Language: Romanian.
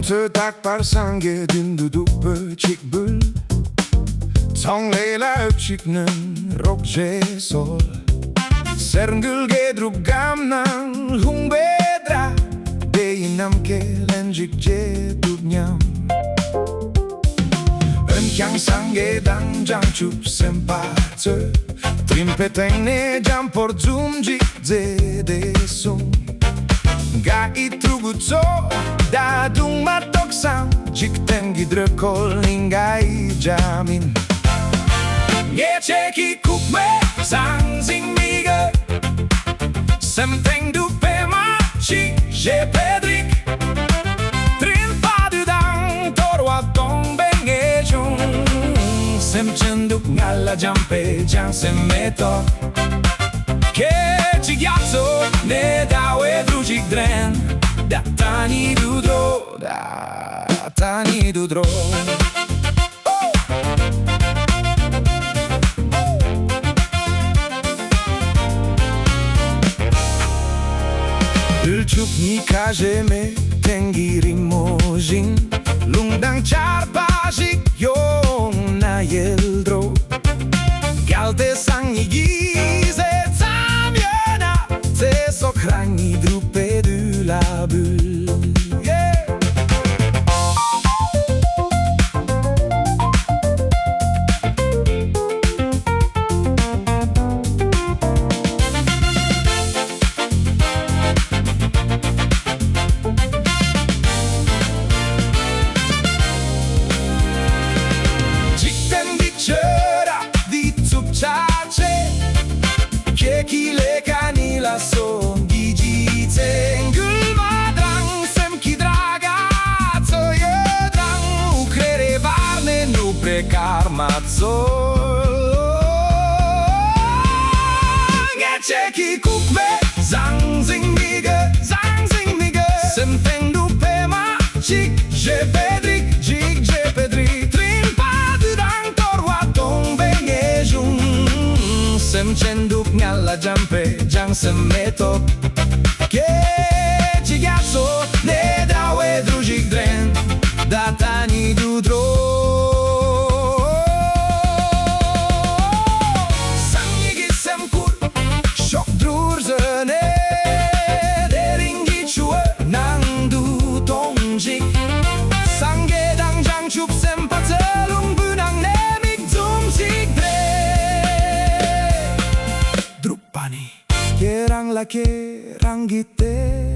Să tac par sangue după chic bul Tong leila öpçik nın rokje sol Serngülge drugam nan hung bedra Deyinam ke lenjik je dubnyam Ön kyang sangue dan jang chup sempatse Trimpeteng ne jam por zum jik de sung Ga itruguco da dung matok sang Jik tengi drăcol ingai jamin Nghe cheki kukme sang zing migă Sem teng du pe ma chi je pedric Trin padu dang torwa tong benge chung Sem chenduk ngala jampe jang sem meto Ke chigyazo ne dawe drujik dren Da tani dudro, da tani dudro Îl ciupni ca jeme tengiri mojin Lungdang charpajik yon na yeldro Galte sang igize tamjena Te sochrani drupe du la bulle Chekile canila son gigice Ngul madrang sem ki draga Co je drang Ukrere varne nu prekar maco Nge cheki kukve Zang zing mige Sem teng du pe ma Chik je pedric Jik je pedric Trin padu dang torwa tong benge jung Sem chenduk ngala jampe jang sem meto Ke chigyazo ne dawe drujik dren Da tani dudro Sangigi sem kur Shok drurzene De ringi chue nang du tongjik Sange dang jang chup sem patselung bunang nemik zumzik dren Kerang la kerang gite